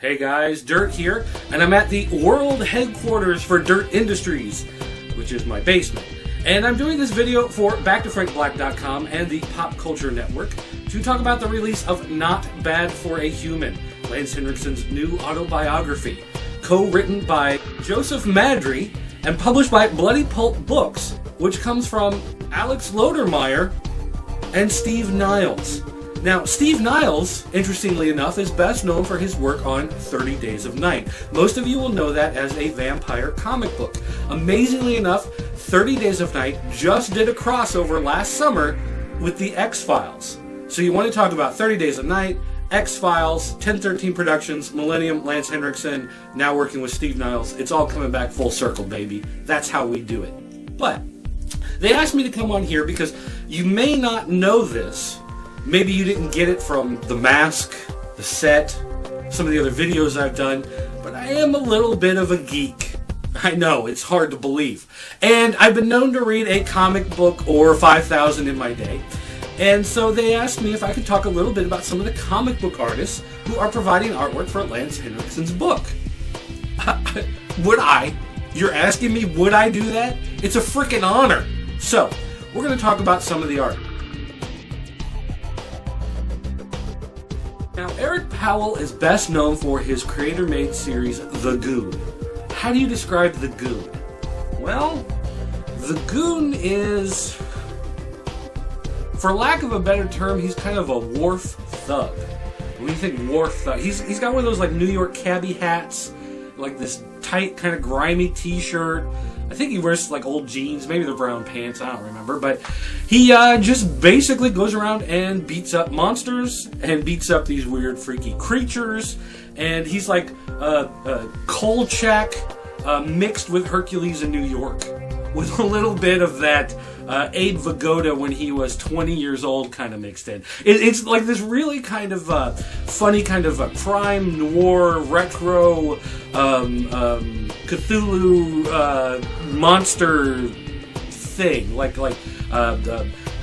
Hey guys, Dirt here, and I'm at the world headquarters for Dirt Industries, which is my basement. And I'm doing this video for BackToFrankBlack.com and the Pop Culture Network to talk about the release of Not Bad for a Human, Lance Henriksen's new autobiography, co-written by Joseph Mandrake and published by Bloody Pulp Books, which comes from Alex Lodermeyer and Steve Niles. Now, Steve Niles, interestingly enough, is best known for his work on 30 Days of Night. Most of you will know that as a vampire comic book. Amazingly enough, 30 Days of Night just did a crossover last summer with the X-Files. So you want to talk about 30 Days of Night, X-Files, 1013 Productions, Millennium, Lance Henriksen, now working with Steve Niles. It's all coming back full circle, baby. That's how we do it. But they asked me to come on here because you may not know this. Maybe you didn't get it from The Mask, The Set, some of the other videos I've done, but I am a little bit of a geek. I know, it's hard to believe. And I've been known to read a comic book or 5,000 in my day. And so they asked me if I could talk a little bit about some of the comic book artists who are providing artwork for Lance Henriksen's book. Would I? You're asking me, would I do that? It's a freaking honor. So, we're going to talk about some of the art. Now, Eric Powell is best known for his creator-made series, The Goon. How do you describe The Goon? Well, The Goon is, for lack of a better term, he's kind of a wharf thug. When you think wharf thug, he's got one of those like New York cabbie hats, like this tight kind of grimy t-shirt. I think he wears like old jeans, maybe they're brown pants, I don't remember, but he just basically goes around and beats up monsters and beats up these weird freaky creatures, and he's like Kolchak mixed with Hercules in New York, with a little bit of that Abe Vigoda when he was 20 years old kind of mixed in. It's like this really kind of funny kind of a crime noir retro Cthulhu monster thing, like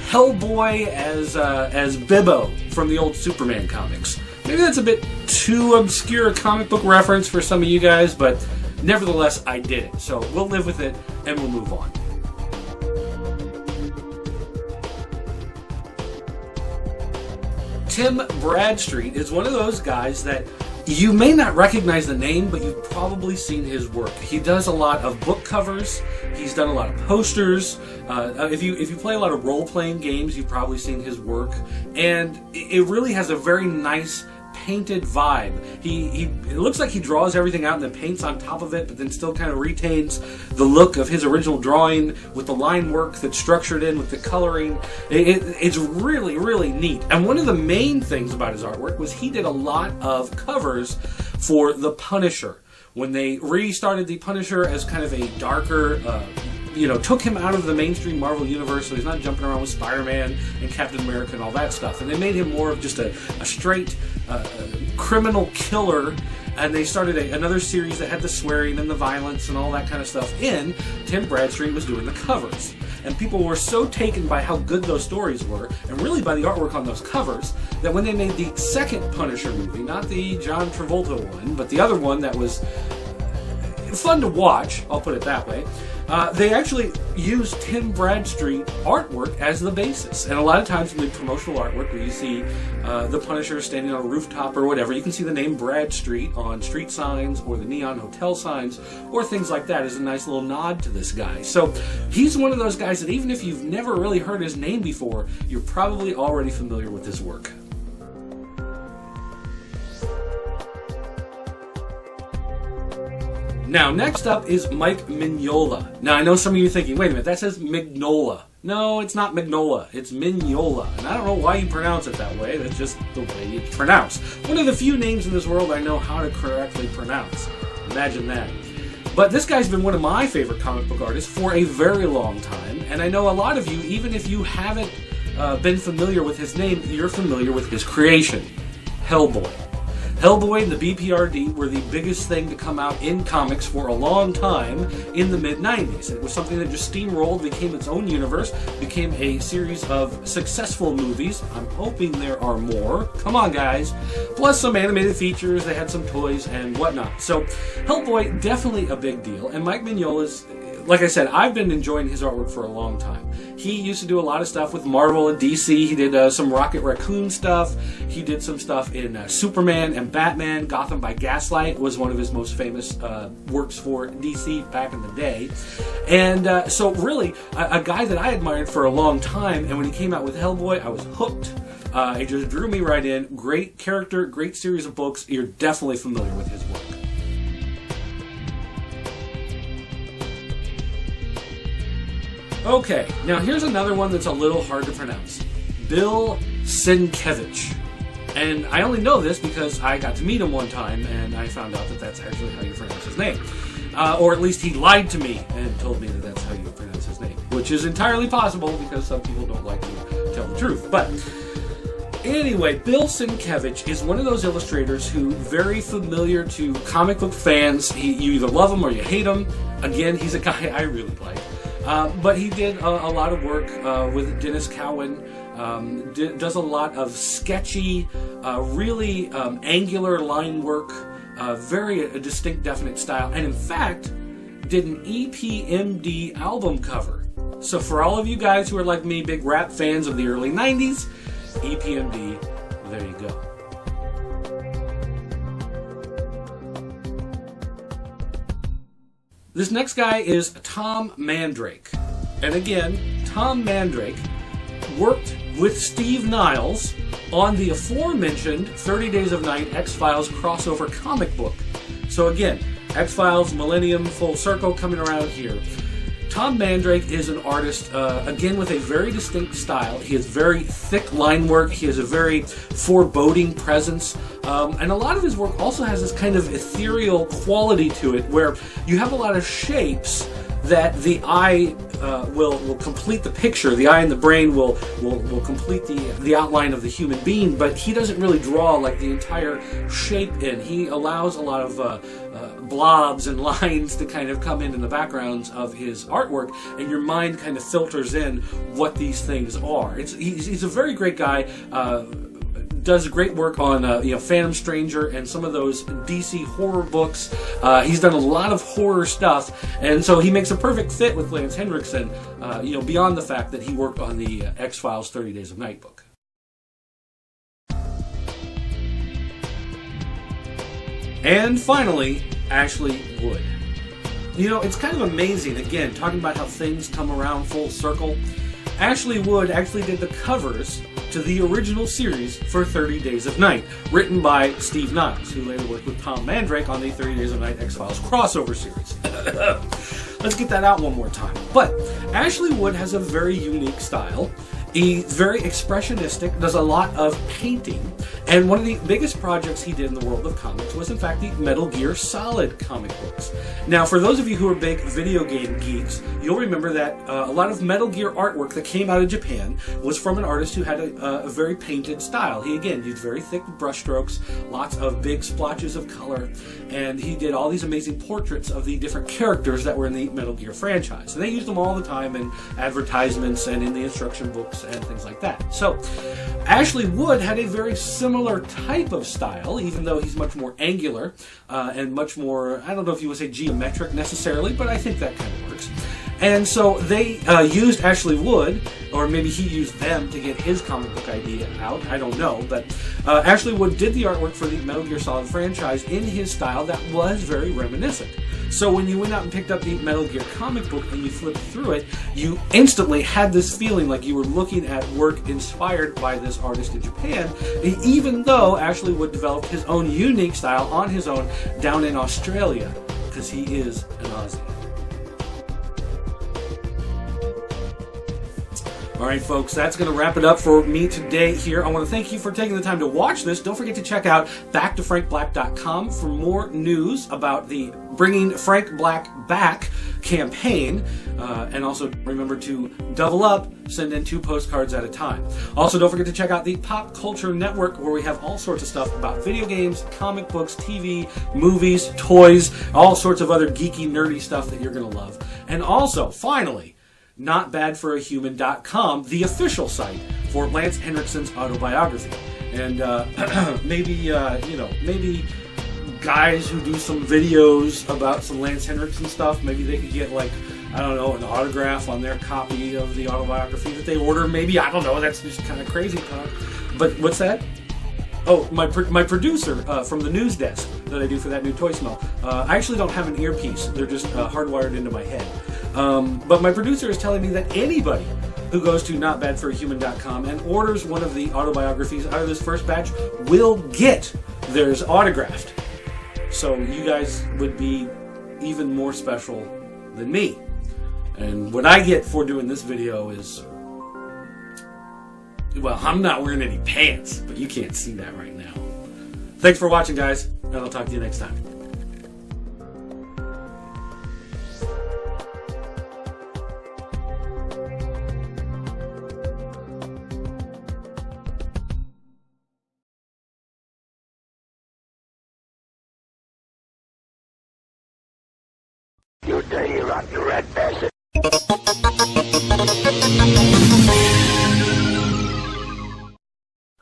Hellboy as Bibbo from the old Superman comics. Maybe that's a bit too obscure a comic book reference for some of you guys, but nevertheless, I did it. So we'll live with it and we'll move on. Tim Bradstreet is one of those guys that you may not recognize the name, but you've probably seen his work. He does a lot of book covers. He's done a lot of posters. If you play a lot of role-playing games, you've probably seen his work. And it really has a very nice painted vibe. It looks like he draws everything out and then paints on top of it, but then still kind of retains the look of his original drawing with the line work that's structured in with the coloring. It's really, really neat. And one of the main things about his artwork was he did a lot of covers for The Punisher. When they restarted The Punisher as kind of a darker, took him out of the mainstream Marvel universe, so he's not jumping around with Spider-Man and Captain America and all that stuff. And they made him more of just a straight criminal killer, and they started another series that had the swearing and the violence and all that kind of stuff in. Tim Bradstreet was doing the covers. And people were so taken by how good those stories were, and really by the artwork on those covers, that when they made the second Punisher movie, not the John Travolta one, but the other one that was fun to watch, I'll put it that way, they actually used Tim Bradstreet artwork as the basis. And a lot of times in the promotional artwork where you see the Punisher standing on a rooftop or whatever, you can see the name Bradstreet on street signs or the neon hotel signs or things like that as a nice little nod to this guy. So he's one of those guys that even if you've never really heard his name before, you're probably already familiar with his work. Now, next up is Mike Mignola. Now, I know some of you are thinking, wait a minute, that says Mignola. No, it's not Mignola, it's Mignola. And I don't know why you pronounce it that way, that's just the way it's pronounced. One of the few names in this world I know how to correctly pronounce. Imagine that. But this guy's been one of my favorite comic book artists for a very long time, and I know a lot of you, even if you haven't been familiar with his name, you're familiar with his creation, Hellboy. Hellboy and the BPRD were the biggest thing to come out in comics for a long time in the mid-90s. It was something that just steamrolled, became its own universe, became a series of successful movies. I'm hoping there are more. Come on, guys. Plus some animated features, they had some toys and whatnot. So Hellboy, definitely a big deal. And Mike Mignola's, like I said, I've been enjoying his artwork for a long time. He used to do a lot of stuff with Marvel and DC. He did some Rocket Raccoon stuff. He did some stuff in Superman and Batman. Gotham by Gaslight was one of his most famous works for DC back in the day. And so really, a guy that I admired for a long time, and when he came out with Hellboy, I was hooked. It just drew me right in. Great character, great series of books. You're definitely familiar with his work. Okay, now here's another one that's a little hard to pronounce. Bill Sienkiewicz. And I only know this because I got to meet him one time and I found out that that's actually how you pronounce his name. Or at least he lied to me and told me that that's how you pronounce his name. Which is entirely possible because some people don't like to tell the truth. But anyway, Bill Sienkiewicz is one of those illustrators who very familiar to comic book fans. You either love him or you hate him. Again, he's a guy I really like. But he did a lot of work with Dennis Cowan, does a lot of sketchy, really angular line work, very distinct, definite style, and in fact, did an EPMD album cover. So for all of you guys who are like me, big rap fans of the early 90s, EPMD, there you go. This next guy is Tom Mandrake. And again, Tom Mandrake worked with Steve Niles on the aforementioned 30 Days of Night X-Files crossover comic book. So again, X-Files, Millennium, full circle coming around here. Tom Mandrake is an artist, again, with a very distinct style. He has very thick line work. He has a very foreboding presence. And a lot of his work also has this kind of ethereal quality to it where you have a lot of shapes that the eye will complete the picture. The eye and the brain will complete the outline of the human being, but he doesn't really draw like the entire shape in. He allows a lot of blobs and lines to kind of come in the backgrounds of his artwork, and your mind kind of filters in what these things are. He's a very great guy. Does great work on Phantom Stranger and some of those DC horror books. He's done a lot of horror stuff, and so he makes a perfect fit with Lance Henriksen. Beyond the fact that he worked on the X-Files 30 Days of Night book. And finally, Ashley Wood. It's kind of amazing, again, talking about how things come around full circle. Ashley Wood actually did the covers to the original series for 30 Days of Night, written by Steve Niles, who later worked with Tom Mandrake on the 30 Days of Night X-Files crossover series. Let's get that out one more time. But Ashley Wood has a very unique style. He's very expressionistic, does a lot of painting, and one of the biggest projects he did in the world of comics was in fact the Metal Gear Solid comic books. Now for those of you who are big video game geeks, you'll remember that a lot of Metal Gear artwork that came out of Japan was from an artist who had a very painted style. He again used very thick brushstrokes, lots of big splotches of color, and he did all these amazing portraits of the different characters that were in the Metal Gear franchise. And they used them all the time in advertisements and in the instruction books and things like that. So Ashley Wood had a very similar type of style, even though he's much more angular and much more, I don't know if you would say geometric necessarily, but I think that kind of works. And so they used Ashley Wood, or maybe he used them to get his comic book idea out, I don't know, but Ashley Wood did the artwork for the Metal Gear Solid franchise in his style that was very reminiscent. So when you went out and picked up the Metal Gear comic book and you flipped through it, you instantly had this feeling like you were looking at work inspired by this artist in Japan, even though Ashley Wood developed his own unique style on his own down in Australia, because he is an Aussie. Alright folks, that's going to wrap it up for me today here. I want to thank you for taking the time to watch this. Don't forget to check out backtofrankblack.com for more news about the bringing Frank Black back campaign. And also remember to double up, send in 2 postcards at a time. Also, don't forget to check out the Pop Culture Network, where we have all sorts of stuff about video games, comic books, TV, movies, toys, all sorts of other geeky, nerdy stuff that you're going to love. And also, finally, notbadforahuman.com, the official site for Lance Henriksen's autobiography. And maybe guys who do some videos about some Lance Henriksen stuff, maybe they could get, like, I don't know, an autograph on their copy of the autobiography that they order. Maybe, I don't know, that's just kind of crazy talk. But what's that? Oh, my producer from the news desk that I do for that new Toy Smell. I actually don't have an earpiece. They're just hardwired into my head. But my producer is telling me that anybody who goes to notbadforahuman.com and orders one of the autobiographies out of this first batch will get theirs autographed. So you guys would be even more special than me. And what I get for doing this video is, well, I'm not wearing any pants, but you can't see that right now. Thanks for watching, guys, and I'll talk to you next time. You dirty, rotten rat bastard.